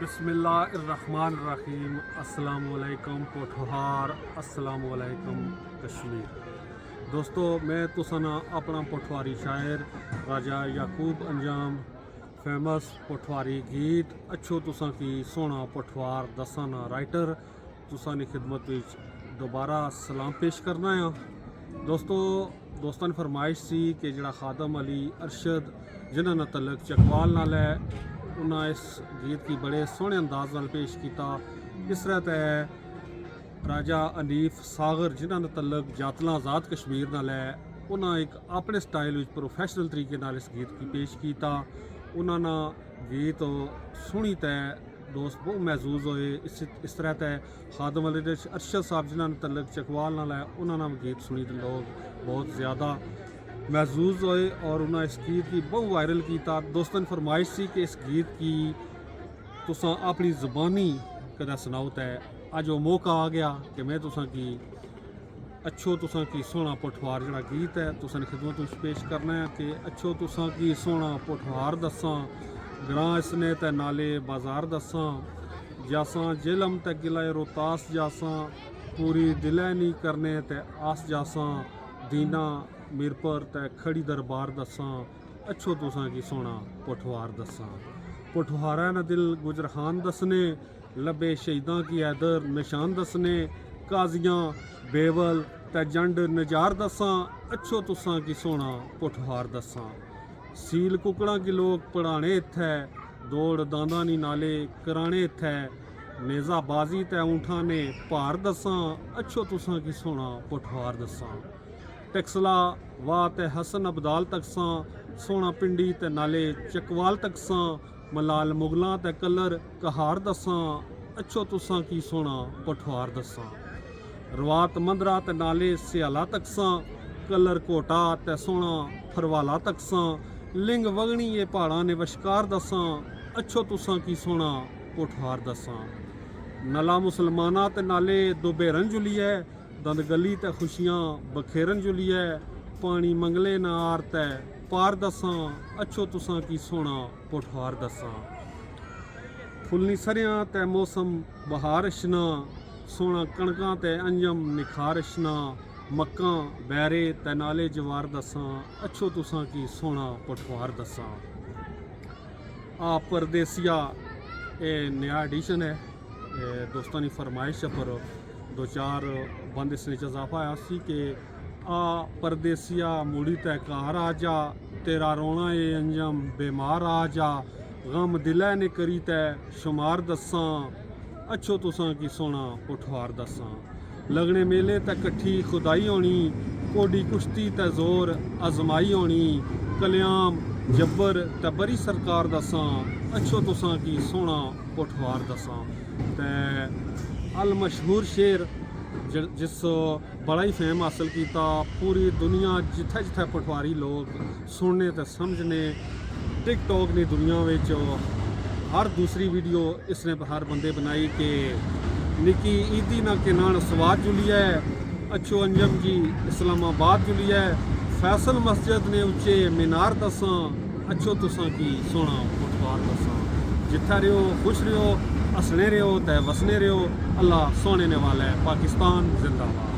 बिस्मिल्लाहिर्रहमानिर्रहीम। अस्सलाम वालेकुम पोठहार, अस्सलाम वालेकुम कश्मीर। दोस्तों, मैं तुसाना अपना पोठवारी शायर राजा याकूब अंजाम फेमस पोठवारी गीत अच्छो तुसा की सोना पोठवार दसाना राइटर तुसा की खिदमत विच दोबारा सलाम पेश करना है। दोस्तों ने फरमाइश सी कि जड़ा खादम अली अरशद जिन्हों ने तलक चकवाल नाल है उन्हें इस गीत की बड़े सोहने अंदाज नाल पेश किया। इस तरह है राजा अनीफ सागर जिन्हों ने तलक जातला आज़ाद कश्मीर नाल है उन्हें एक अपने स्टाइल में प्रोफैशनल तरीके नाल इस गीत की पेश किया। उन्होंने गीत सुनी तै दोस्त बहुत महसूस होए। इस तरह तै खादम अली अरशद साहब जिन्होंने तलक चकवाल नाल है उन्होंने गीत सुनी तो लोग बहुत ज़्यादा महसूस होए और उन्हें इस गीत की बहुत वायरल किया। दोस्तों ने फरमाइश सी कि इस गीत की तुसा अपनी ज़बानी कदा सुनाओ तै अज वो मौका आ गया कि मैं तुसा की अच्छो तुसा की सोना पोठवार जड़ा गीत है तुसा की खिदमत में पेश करना है कि अच्छो तुसा की सोना पोठवार दसा ग्रां इसने ते नाले बाजार दसा जासा जेलम ते गिला रोहतास जासा पूरी दिलै नहीं करने ते आस जासा दीना मीरपुर ते खड़ी दरबार दसा अच्छो तुसा की सोना पोठवार दसा पोठवारा न दिल गुजरखान दसने लबे शहीदां की हैदर निशान दसने काजियां बेवल ते जंड नजार दसा अच्छो तुसा की सोना पोठवार दसा सील कुकड़ा की लोग पढ़ाने इत्थै दौड़ दांदा नी नाले कराने इत्थै नेज़ाबाजी ते ऊँठा ने भार दसा अच्छो तुसा की सोना पोठवार दसा टैक्सला वाह ते हसन अबदाल तकसा सोना पिंडी ते नाले चकवाल तकसा मलाल मुगलां ते कलर कहार दसा अच्छो तुसा की सोना पोठवार दसा रवात मंदरा ते नाले सियाला तकसा कलर कोटा ते सोना फरवाला तकसा लिंग वगनी ये पहाड़ा ने वशकार दसा अच्छो तुसा की सोना पोठवार दसा नला मुसलमाना ते नाले दुबेरन जुलिए दंद गली ते खुशियां बखेरन जुलिए पानी मंगले नार ते पार दसा अच्छो तुसा की सोना पोठवार दसा फुलनी सरियां ते मौसम बहार इशना सोना कणकां ते अंजम निखार इशना मक्कां बैरे ते नाले जवार दसा अच्छो तुसा की सोना पोठवार दसा आ परदेसिया ये नया एडिशन है दोस्तों की फरमाइश पर दो चार बंद इसने इजाफा आया सी कि आ परदेसिया मुड़ी तै घर आ जा तेरा रोना ये अंजम बेमार आ जा गम दिलै ने करी तै शुमार दसा अच्छो तुसा की सोना पोठवार दसा लगने मेले तै कट्ठी खुदाई होनी कोडी कुश्ती तै जोर आजमाई होनी कल्याम जब्बर तै बरी सरकार दसा अच्छो तुसा की सोना पोठवार दसा तै अल मशहूर शेर जिस बड़ा ही फेम हासिल किया पूरी दुनिया जिथे जिथे पटवारी लोग सुनने ते समझने टिकटॉक ने दुनिया में हर दूसरी वीडियो इसने हर बंदे बनाई कि निकी ईदी ना के नान स्वाद जुली है अच्छो अंजम जी इस्लामाबाद जुली है फैसल मस्जिद ने उच्चे मीनार दसा अच्छो तुसा की सोना पोठवार दसा जिथे रहो खुश रहो हसने रहो ते वसने रहो अल्लाह सोने ने वाला है। पाकिस्तान जिंदाबाद।